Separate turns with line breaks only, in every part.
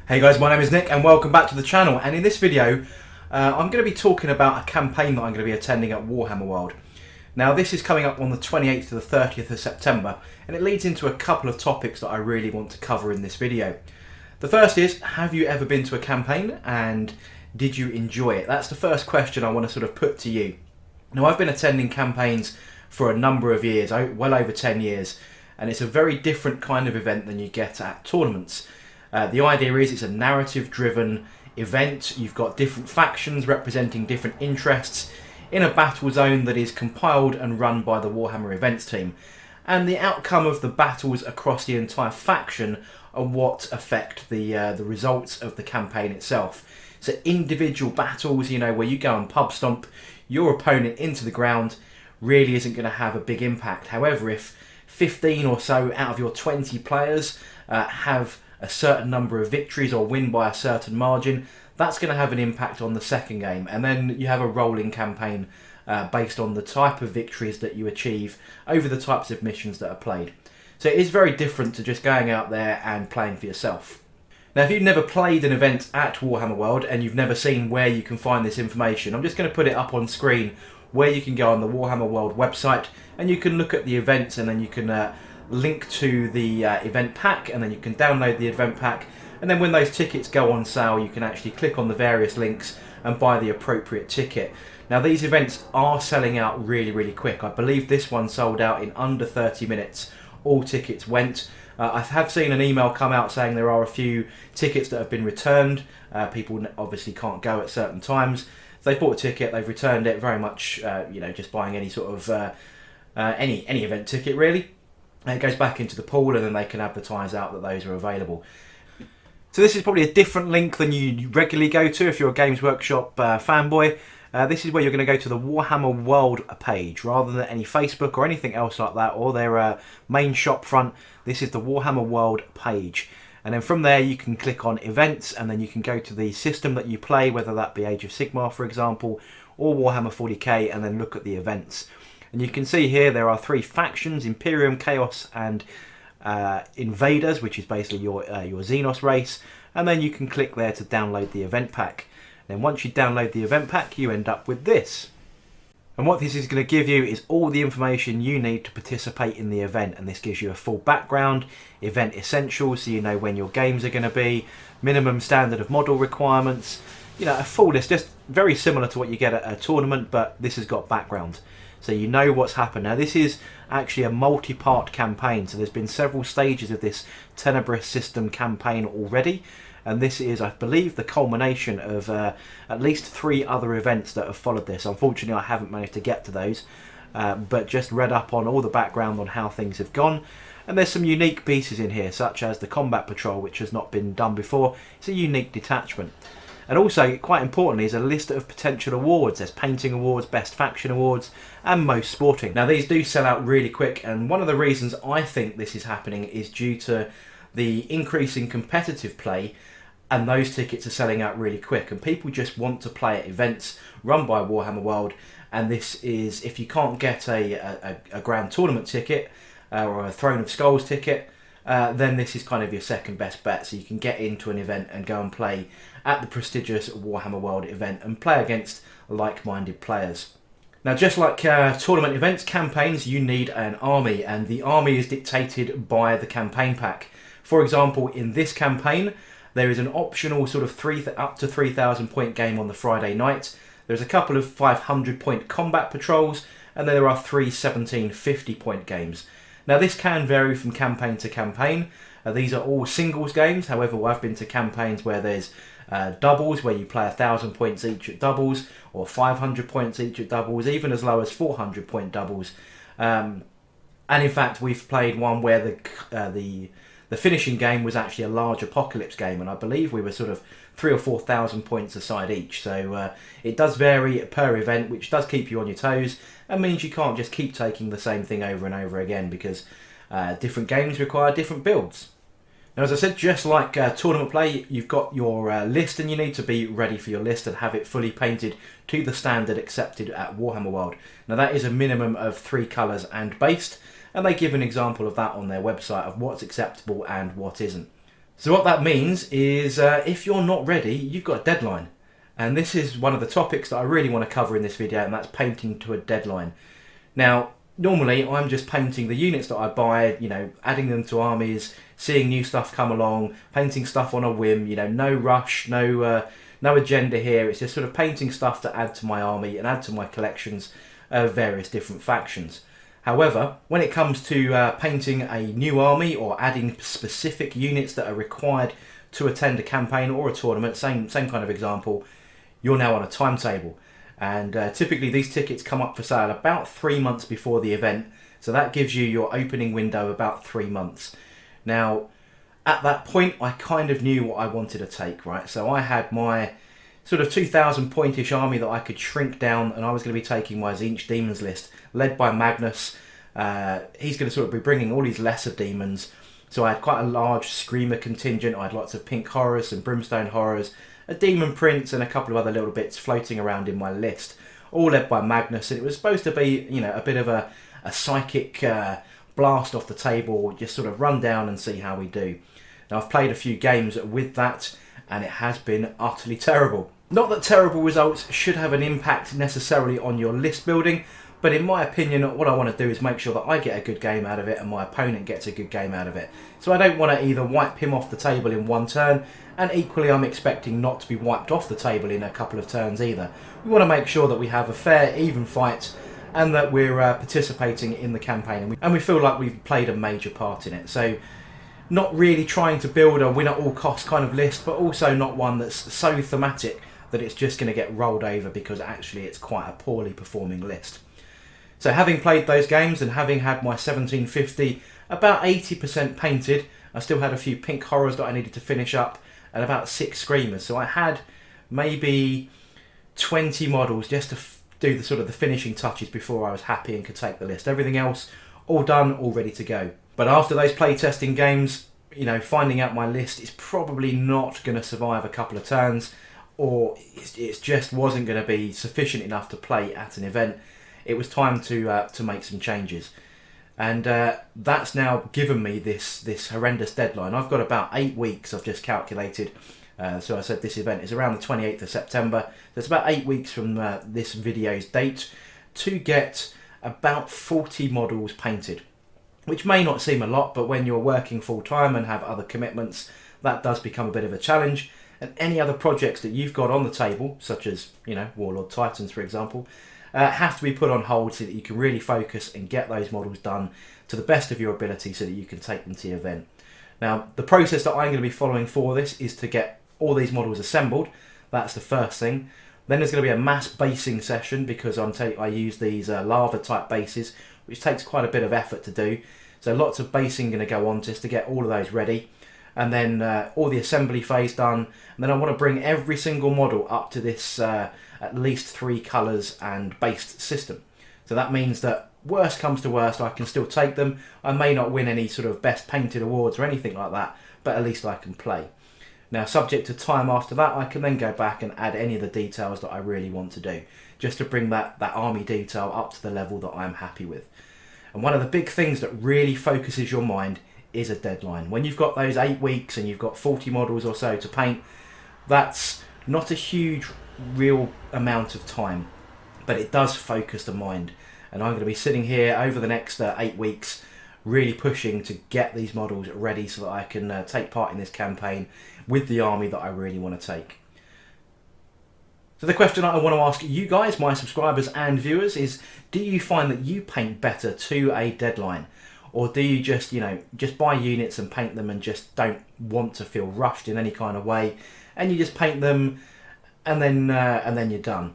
Hey guys, my name is Nick and welcome back to the channel, and in this video I'm going to be talking about a campaign that I'm going to be attending at Warhammer World. Now this is coming up on the 28th to the 30th of September, and it leads into a couple of topics that I really want to cover in this video. The first is, have you ever been to a campaign and did you enjoy it? That's the first question I want to sort of put to you. Now I've been attending campaigns for a number of years, well over 10 years, and it's a very different kind of event than you get at tournaments. The idea is it's a narrative driven event. You've got different factions representing different interests in a battle zone that is compiled and run by the Warhammer events team, and the outcome of the battles across the entire faction are what affect the results of the campaign itself. So individual battles, you know, where you go and pub stomp your opponent into the ground, really isn't going to have a big impact. However, if 15 or so out of your 20 players have a certain number of victories or win by a certain margin, that's going to have an impact on the second game. And then you have a rolling campaign based on the type of victories that you achieve over the types of missions that are played. So it is very different to just going out there and playing for yourself. Now if you've never played an event at Warhammer World and you've never seen where you can find this information, I'm just going to put it up on screen where you can go on the Warhammer World website and you can look at the events, and then you can link to the event pack, and then you can download the event pack, and then when those tickets go on sale you can actually click on the various links and buy the appropriate ticket. Now these events are selling out really quick. I believe this one sold out in under 30 minutes. All tickets went. I have seen an email come out saying there are a few tickets that have been returned. People obviously can't go at certain times. So they've bought a ticket, they've returned it, very much you know, just buying any sort of any event ticket really. And it goes back into the pool, and then they can advertise out that those are available. So this is probably a different link than you regularly go to if you're a Games Workshop fanboy. This is where you're going to go to the Warhammer World page rather than any Facebook or anything else like that, or their main shop front. This is the Warhammer World page, and then from there you can click on events, and then you can go to the system that you play, whether that be Age of Sigmar for example, or Warhammer 40K, and then look at the events. And you can see here there are three factions: Imperium, Chaos and Invaders, which is basically your Xenos race. And then you can click there to download the event pack. Then once you download the event pack you end up with this. And what this is going to give you is all the information you need to participate in the event, and this gives you a full background, event essentials, so you know when your games are going to be, minimum standard of model requirements, you know, a full list, just very similar to what you get at a tournament, but this has got background. So you know what's happened. Now this is actually a multi-part campaign, so there's been several stages of this Tenebrous system campaign already, and this is, I believe, the culmination of at least 3 other events that have followed this. Unfortunately I haven't managed to get to those, but just read up on all the background on how things have gone. And there's some unique pieces in here, such as the Combat Patrol, which has not been done before. It's a unique detachment. And also, quite importantly, is a list of potential awards. There's Painting Awards, Best Faction Awards, and Most Sporting. Now these do sell out really quick, and one of the reasons I think this is happening is due to the increase in competitive play, and those tickets are selling out really quick, and people just want to play at events run by Warhammer World. And this is, if you can't get a Grand Tournament ticket or a Throne of Skulls ticket, then this is kind of your second best bet. So you can get into an event and go and play at the prestigious Warhammer World event and play against like-minded players. Now just like tournament events, campaigns, you need an army, and the army is dictated by the campaign pack. For example, in this campaign there is an optional sort of up to 3,000 point game on the Friday night. There's a couple of 500 point combat patrols, and then there are 3 1750 point games. Now this can vary from campaign to campaign. These are all singles games. However, I've been to campaigns where there's doubles, where you play 1,000 points each at doubles, or 500 points each at doubles, even as low as 400 point doubles. And in fact, we've played one where the finishing game was actually a large apocalypse game, and I believe we were sort of 3,000 or 4,000 points aside each. So it does vary per event, which does keep you on your toes, and means you can't just keep taking the same thing over and over again, because different games require different builds. Now as I said, just like tournament play, you've got your list, and you need to be ready for your list and have it fully painted to the standard accepted at Warhammer World. Now that is a minimum of 3 colours and based, and they give an example of that on their website of what's acceptable and what isn't. So what that means is if you're not ready, you've got a deadline. And this is one of the topics that I really want to cover in this video, and that's painting to a deadline. Now, normally I'm just painting the units that I buy, you know, adding them to armies, seeing new stuff come along, painting stuff on a whim, you know, no rush, no agenda here. It's just sort of painting stuff to add to my army and add to my collections of various different factions. However, when it comes to painting a new army or adding specific units that are required to attend a campaign or a tournament, same kind of example, you're now on a timetable. And typically these tickets come up for sale about 3 months before the event, so that gives you your opening window about 3 months. Now, at that point, I kind of knew what I wanted to take, right? So I had my sort of 2,000 pointish army that I could shrink down, and I was going to be taking my Tzeentch Demons list, led by Magnus. He's going to sort of be bringing all these lesser demons. So I had quite a large Screamer contingent. I had lots of Pink Horrors and Brimstone Horrors, a Demon Prince, and a couple of other little bits floating around in my list, all led by Magnus. And it was supposed to be, you know, a bit of a psychic blast off the table, just sort of run down and see how we do. Now, I've played a few games with that, and it has been utterly terrible. Not that terrible results should have an impact necessarily on your list building, but in my opinion, what I want to do is make sure that I get a good game out of it and my opponent gets a good game out of it. So I don't want to either wipe him off the table in one turn, and equally I'm expecting not to be wiped off the table in a couple of turns either. We want to make sure that we have a fair, even fight, and that we're participating in the campaign, and we feel like we've played a major part in it. So not really trying to build a win at all costs kind of list, but also not one that's so thematic that it's just going to get rolled over because actually it's quite a poorly performing list. So having played those games and having had my 1750 about 80% painted, I still had a few Pink Horrors that I needed to finish up and about 6 Screamers. So I had maybe 20 models just to do the sort of the finishing touches before I was happy and could take the list. Everything else all done, all ready to go. But after those playtesting games, you know, finding out my list is probably not going to survive a couple of turns, or it just wasn't going to be sufficient enough to play at an event. It was time to make some changes, and that's now given me this horrendous deadline. I've got about 8 weeks. I've just calculated. So I said this event is around the 28th of September. So it's about 8 weeks from this video's date to get about 40 models painted, which may not seem a lot, but when you're working full time and have other commitments, that does become a bit of a challenge. And any other projects that you've got on the table, such as, you know, Warlord Titans, for example, have to be put on hold so that you can really focus and get those models done to the best of your ability so that you can take them to the event. Now, the process that I'm going to be following for this is to get all these models assembled. That's the first thing. Then there's going to be a mass basing session because I use these lava type bases, which takes quite a bit of effort to do. So lots of basing going to go on just to get all of those ready. And then all the assembly phase done. And then I want to bring every single model up to this at least 3 colours and based system. So that means that worst comes to worst, I can still take them. I may not win any sort of best painted awards or anything like that, but at least I can play. Now, subject to time after that, I can then go back and add any of the details that I really want to do, just to bring that army detail up to the level that I'm happy with. And one of the big things that really focuses your mind is a deadline. When you've got those 8 weeks and you've got 40 models or so to paint, that's not a huge real amount of time, but it does focus the mind. And I'm going to be sitting here over the next 8 weeks really pushing to get these models ready so that I can take part in this campaign with the army that I really want to take. So the question I want to ask you guys, my subscribers and viewers, is do you find that you paint better to a deadline? Or do you just, you know, just buy units and paint them and just don't want to feel rushed in any kind of way, and you just paint them and then you're done?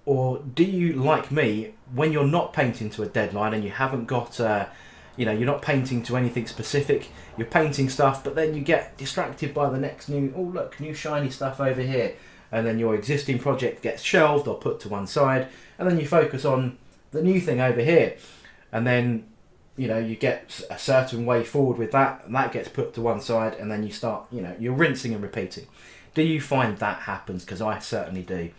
Or do you, like me, when you're not painting to a deadline and you haven't got, you know, you're not painting to anything specific, you're painting stuff, but then you get distracted by the next new, oh look, new shiny stuff over here, and then your existing project gets shelved or put to one side, and then you focus on the new thing over here, and then, you know, you get a certain way forward with that, and that gets put to one side, and then you start, you know, you're rinsing and repeating. Do you find that happens? Because I certainly do.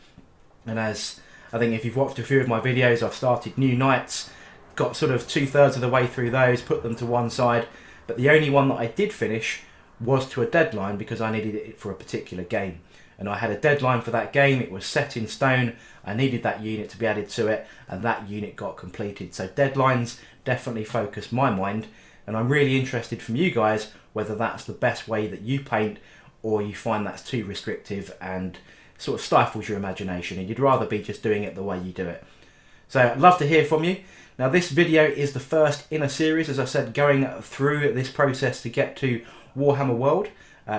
And as I think if you've watched a few of my videos, I've started new knights, got sort of 2/3 of the way through those, put them to one side, but the only one that I did finish was to a deadline because I needed it for a particular game. And I had a deadline for that game, it was set in stone, I needed that unit to be added to it, and that unit got completed. So deadlines definitely focus my mind, and I'm really interested from you guys whether that's the best way that you paint, or you find that's too restrictive and sort of stifles your imagination and you'd rather be just doing it the way you do it. So I'd love to hear from you. Now this video is the first in a series, as I said, going through this process to get to Warhammer World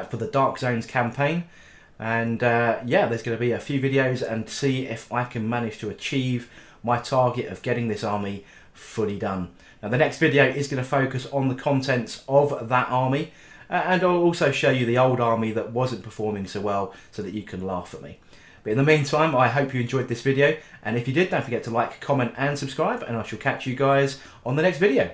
for the Dark Zones campaign. And yeah, there's going to be a few videos and see if I can manage to achieve my target of getting this army fully done. Now the next video is going to focus on the contents of that army, and I'll also show you the old army that wasn't performing so well so that you can laugh at me. But in the meantime, I hope you enjoyed this video, and if you did, don't forget to like, comment and subscribe, and I shall catch you guys on the next video.